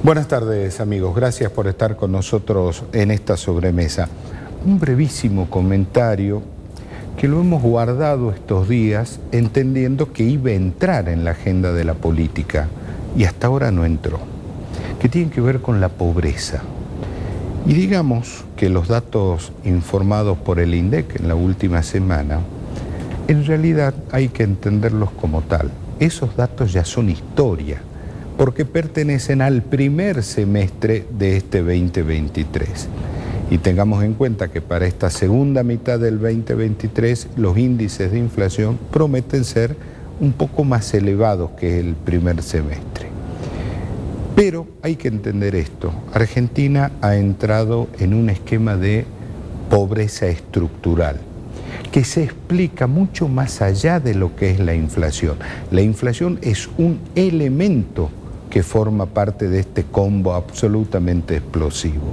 Buenas tardes, amigos. Gracias por estar con nosotros en esta sobremesa. Un brevísimo comentario que lo hemos guardado estos días entendiendo que iba a entrar en la agenda de la política y hasta ahora no entró, que tiene que ver con la pobreza. Y digamos que los datos informados por el INDEC en la última semana, en realidad hay que entenderlos como tal. Esos datos ya son historia, porque pertenecen al primer semestre de este 2023. Y tengamos en cuenta que para esta segunda mitad del 2023 los índices de inflación prometen ser un poco más elevados que el primer semestre. Pero hay que entender esto. Argentina ha entrado en un esquema de pobreza estructural que se explica mucho más allá de lo que es la inflación. La inflación es un elemento que forma parte de este combo absolutamente explosivo.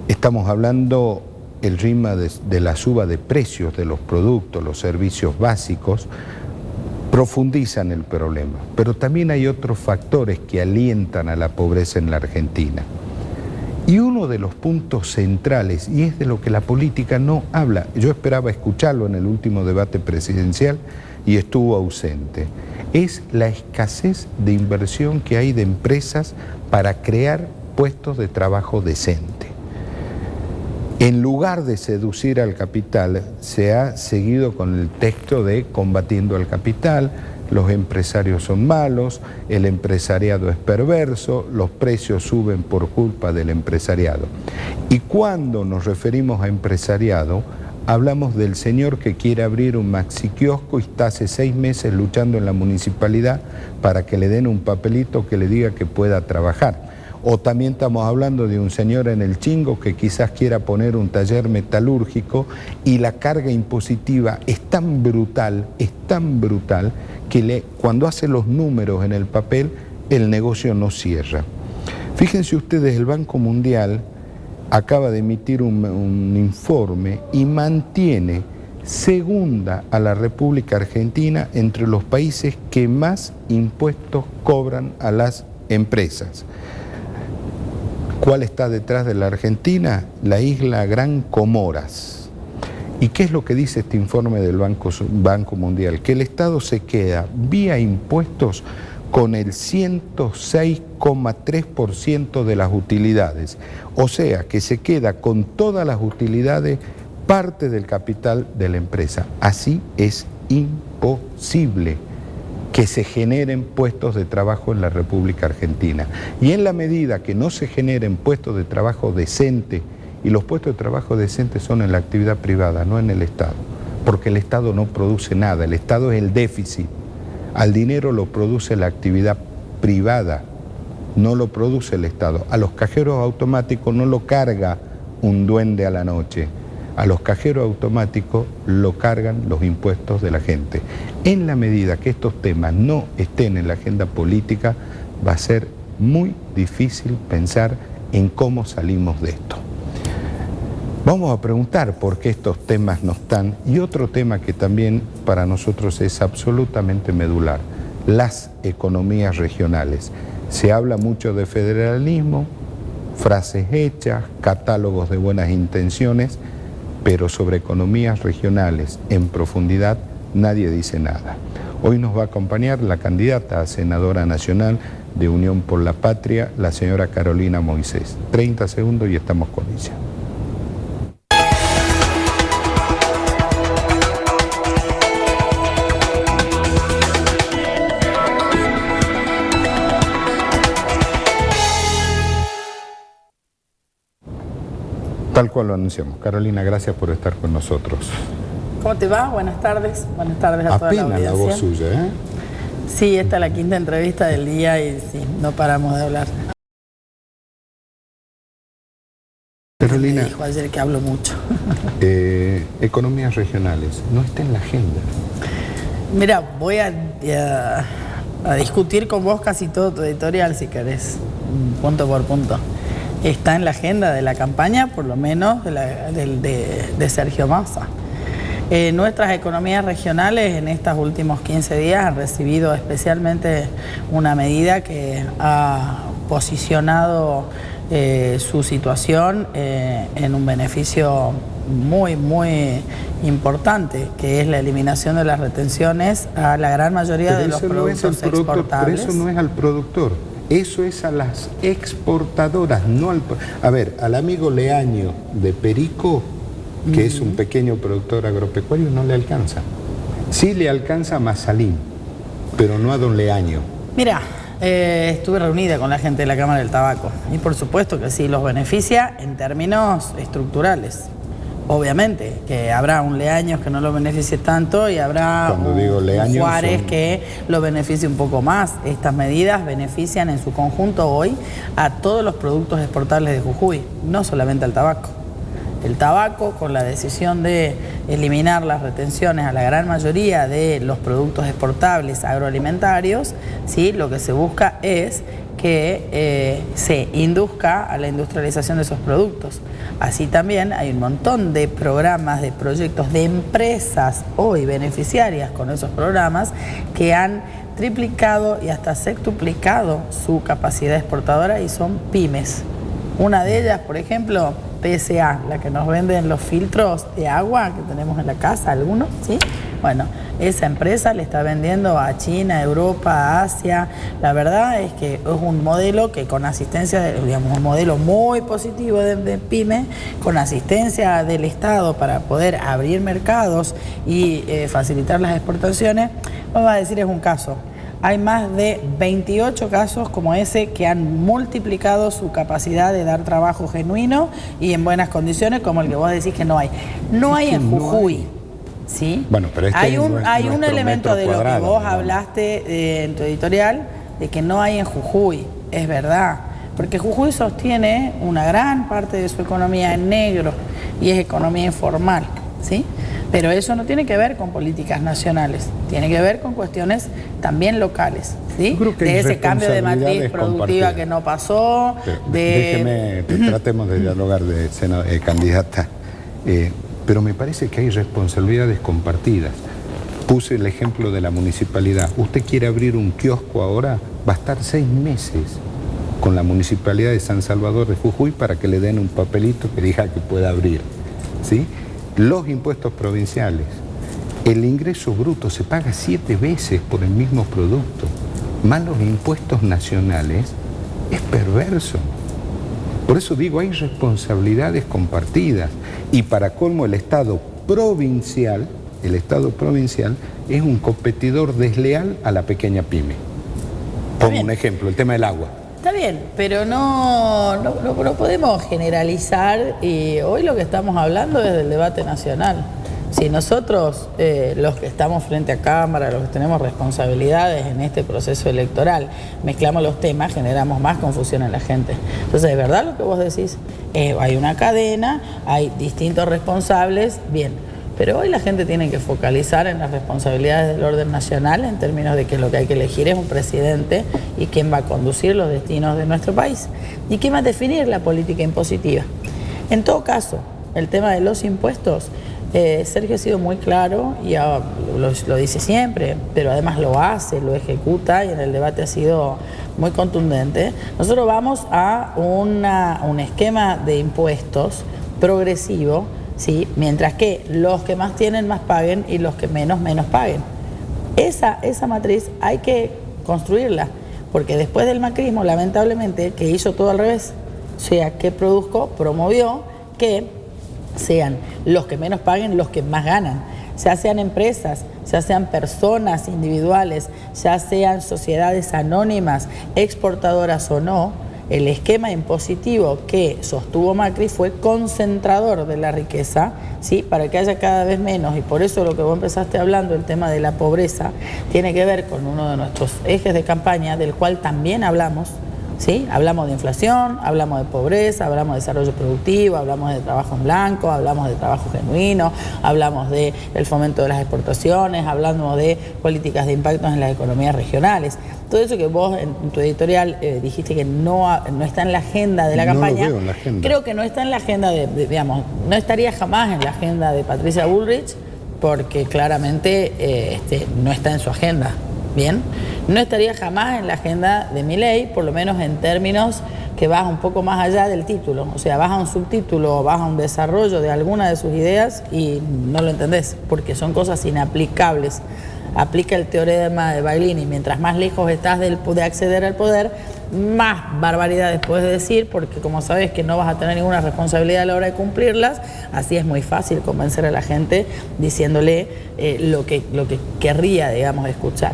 Estamos hablando el ritmo de la suba de precios de los productos, los servicios básicos, profundizan el problema, pero también hay otros factores que alientan a la pobreza en la Argentina. Y uno de los puntos centrales, y es de lo que la política no habla, yo esperaba escucharlo en el último debate presidencial y estuvo ausente, es la escasez de inversión que hay de empresas para crear puestos de trabajo decente. En lugar de seducir al capital, se ha seguido con el texto de combatiendo al capital, los empresarios son malos, el empresariado es perverso, los precios suben por culpa del empresariado. Y cuando nos referimos a empresariado, hablamos del señor que quiere abrir un maxiquiosco y está hace 6 meses luchando en la municipalidad para que le den un papelito que le diga que pueda trabajar. O también estamos hablando de un señor en el Chingo que quizás quiera poner un taller metalúrgico y la carga impositiva es tan brutal que cuando hace los números en el papel, el negocio no cierra. Fíjense ustedes, el Banco Mundial acaba de emitir un informe y mantiene segunda a la República Argentina entre los países que más impuestos cobran a las empresas. ¿Cuál está detrás de la Argentina? La isla Gran Comoras. ¿Y qué es lo que dice este informe del Banco Mundial? Que el Estado se queda vía impuestos con el 106,3% de las utilidades. O sea, que se queda con todas las utilidades parte del capital de la empresa. Así es imposible que se generen puestos de trabajo en la República Argentina. Y en la medida que no se generen puestos de trabajo decentes, y los puestos de trabajo decentes son en la actividad privada, no en el Estado, porque el Estado no produce nada, el Estado es el déficit. Al dinero lo produce la actividad privada, no lo produce el Estado. A los cajeros automáticos no lo carga un duende a la noche. A los cajeros automáticos lo cargan los impuestos de la gente. En la medida que estos temas no estén en la agenda política, va a ser muy difícil pensar en cómo salimos de esto. Vamos a preguntar por qué estos temas no están. Y otro tema que también para nosotros es absolutamente medular, las economías regionales. Se habla mucho de federalismo, frases hechas, catálogos de buenas intenciones, pero sobre economías regionales en profundidad nadie dice nada. Hoy nos va a acompañar la candidata a senadora nacional de Unión por la Patria, la señora Carolina Moisés. 30 segundos y estamos con ella. Tal cual lo anunciamos. Carolina, gracias por estar con nosotros. ¿Cómo te va? Buenas tardes a toda la audiencia. Apenas la voz suya, ¿eh? Sí, esta es la quinta entrevista del día y sí, no paramos de hablar. Carolina, me dijo ayer que hablo mucho. Economías regionales, no está en la agenda. Mira, voy a discutir con vos casi todo tu editorial, si querés, punto por punto. Está en la agenda de la campaña, por lo menos, de Sergio Massa. Nuestras economías regionales en estos últimos 15 días han recibido especialmente una medida que ha posicionado su situación en un beneficio muy importante, que es la eliminación de las retenciones a la gran mayoría de los productos exportables. Pero eso no es al productor, eso es a las exportadoras, no al... A ver, al amigo Leaño de Perico, que es un pequeño productor agropecuario, no le alcanza. Sí le alcanza a Mazalín, pero no a don Leaño. Mira, estuve reunida con la gente de la Cámara del Tabaco y por supuesto que sí, los beneficia en términos estructurales. Obviamente que habrá un Leaños que no lo beneficie tanto y habrá un Juárez que lo beneficie un poco más. Estas medidas benefician en su conjunto hoy a todos los productos exportables de Jujuy, no solamente al tabaco. El tabaco, con la decisión de eliminar las retenciones a la gran mayoría de los productos exportables agroalimentarios, ¿sí? Lo que se busca es que se induzca a la industrialización de esos productos. Así también hay un montón de programas, de proyectos, de empresas hoy beneficiarias con esos programas que han triplicado y hasta sextuplicado su capacidad exportadora y son pymes. Una de ellas, por ejemplo, PSA, la que nos venden los filtros de agua que tenemos en la casa, algunos, ¿sí? Bueno, esa empresa le está vendiendo a China, Europa, a Asia. La verdad es que es un modelo que con asistencia, digamos, un modelo muy positivo de pyme, con asistencia del Estado para poder abrir mercados y facilitar las exportaciones. Vamos a decir, es un caso. Hay más de 28 casos como ese que han multiplicado su capacidad de dar trabajo genuino y en buenas condiciones, como el que vos decís que no hay. No hay en Jujuy, ¿sí? Bueno, pero hay un elemento de lo que vos hablaste en tu editorial, de que no hay en Jujuy, es verdad. Porque Jujuy sostiene una gran parte de su economía en negro y es economía informal, ¿sí? Pero eso no tiene que ver con políticas nacionales, tiene que ver con cuestiones también locales, ¿sí? De ese cambio de matriz productiva que no pasó. Déjeme, tratemos de dialogar, candidata. Pero me parece que hay responsabilidades compartidas. Puse el ejemplo de la municipalidad. Usted quiere abrir un kiosco ahora, va a estar 6 meses con la municipalidad de San Salvador de Jujuy para que le den un papelito que diga que pueda abrir, ¿sí? Los impuestos provinciales, el ingreso bruto se paga 7 veces por el mismo producto, más los impuestos nacionales, es perverso. Por eso digo, hay responsabilidades compartidas y para colmo el Estado provincial es un competidor desleal a la pequeña pyme. Como un ejemplo, el tema del agua. Está bien, pero no podemos generalizar y hoy lo que estamos hablando es del debate nacional. Si nosotros, los que estamos frente a Cámara, los que tenemos responsabilidades en este proceso electoral, mezclamos los temas, generamos más confusión en la gente. Entonces, ¿es verdad lo que vos decís? Hay una cadena, hay distintos responsables, bien. Pero hoy la gente tiene que focalizar en las responsabilidades del orden nacional en términos de que lo que hay que elegir es un presidente y quién va a conducir los destinos de nuestro país y quién va a definir la política impositiva. En todo caso, el tema de los impuestos, Sergio ha sido muy claro y lo dice siempre, pero además lo hace, lo ejecuta y en el debate ha sido muy contundente. Nosotros vamos a un esquema de impuestos progresivo, ¿sí? Mientras que los que más tienen más paguen y los que menos paguen. Esa matriz hay que construirla, porque después del macrismo, lamentablemente, que hizo todo al revés, o sea, que promovió que sean los que menos paguen los que más ganan, ya sean empresas, ya sean personas individuales, ya sean sociedades anónimas, exportadoras o no. El esquema impositivo que sostuvo Macri fue concentrador de la riqueza, ¿sí? Para que haya cada vez menos, y por eso lo que vos empezaste hablando, el tema de la pobreza, tiene que ver con uno de nuestros ejes de campaña, del cual también hablamos, ¿sí? Hablamos de inflación, hablamos de pobreza, hablamos de desarrollo productivo, hablamos de trabajo en blanco, hablamos de trabajo genuino, hablamos del fomento de las exportaciones, hablamos de políticas de impactos en las economías regionales. Todo eso que vos en tu editorial dijiste que no está en la agenda de la campaña, lo veo en la agenda. Creo que no está en la agenda digamos, no estaría jamás en la agenda de Patricia Bullrich, porque claramente no está en su agenda. Bien, no estaría jamás en la agenda de Milei, por lo menos en términos que vas un poco más allá del título, o sea, vas a un subtítulo, vas a un desarrollo de alguna de sus ideas y no lo entendés, porque son cosas inaplicables. Aplica el teorema de Baglini, mientras más lejos estás de acceder al poder, más barbaridades puedes decir, porque como sabes que no vas a tener ninguna responsabilidad a la hora de cumplirlas, así es muy fácil convencer a la gente diciéndole lo que querría, digamos, escuchar.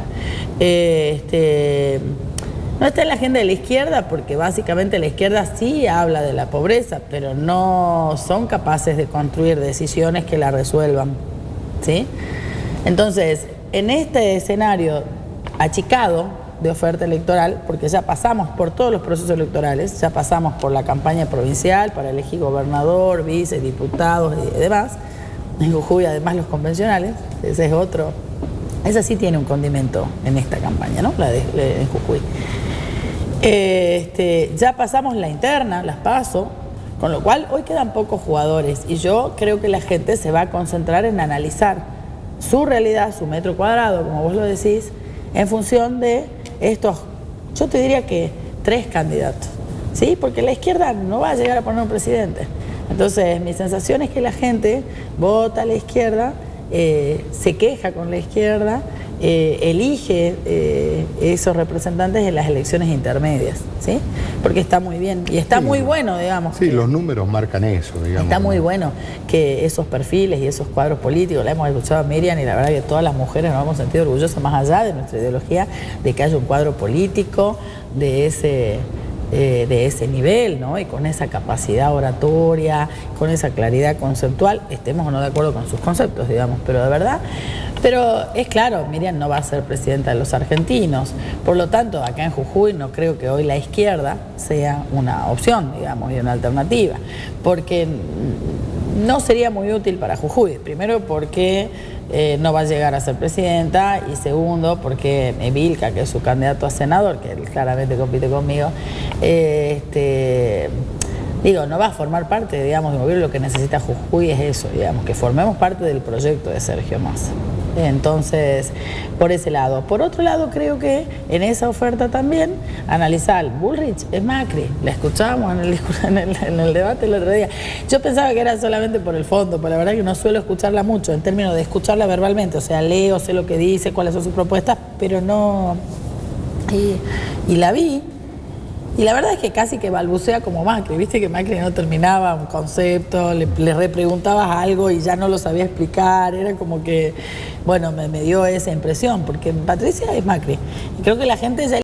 No está en la agenda de la izquierda porque básicamente la izquierda sí habla de la pobreza, pero no son capaces de construir decisiones que la resuelvan, ¿sí? Entonces, en este escenario achicado de oferta electoral, porque ya pasamos por todos los procesos electorales, ya pasamos por la campaña provincial para elegir gobernador, vice, diputados y demás, en Jujuy además los convencionales, ese es otro, esa sí tiene un condimento en esta campaña, ¿no? La de Jujuy. Ya pasamos la interna, las PASO, con lo cual hoy quedan pocos jugadores y yo creo que la gente se va a concentrar en analizar su realidad, su metro cuadrado, como vos lo decís, en función de estos, yo te diría que 3 candidatos, ¿sí? Porque la izquierda no va a llegar a poner un presidente. Entonces, mi sensación es que la gente vota a la izquierda, se queja con la izquierda, elige esos representantes en las elecciones intermedias, ¿sí? Porque está muy bien y está muy bueno, digamos. Sí, los números marcan eso, digamos. Está muy bueno que esos perfiles y esos cuadros políticos, la hemos escuchado a Miriam y la verdad que todas las mujeres nos hemos sentido orgullosas más allá de nuestra ideología de que haya un cuadro político de ese nivel, ¿no? Y con esa capacidad oratoria, con esa claridad conceptual, estemos o no de acuerdo con sus conceptos, digamos, pero de verdad. Pero es claro, Miriam no va a ser presidenta de los argentinos, por lo tanto, acá en Jujuy no creo que hoy la izquierda sea una opción, digamos, y una alternativa, porque no sería muy útil para Jujuy, primero porque no va a llegar a ser presidenta y segundo porque Vilca, que es su candidato a senador, que él claramente compite conmigo, no va a formar parte, digamos, del gobierno. Lo que necesita Jujuy es eso, digamos, que formemos parte del proyecto de Sergio Massa. Entonces, por ese lado. Por otro lado, creo que en esa oferta también, analizar, Bullrich es Macri, la escuchábamos en el debate el otro día. Yo pensaba que era solamente por el fondo, pero la verdad que no suelo escucharla mucho, en términos de escucharla verbalmente, o sea, leo, sé lo que dice, cuáles son sus propuestas, pero no... Y la vi, y la verdad es que casi que balbucea como Macri, viste que Macri no terminaba un concepto, le repreguntabas algo y ya no lo sabía explicar, era como que, bueno, me dio esa impresión, porque Patricia es Macri, y creo que la gente ya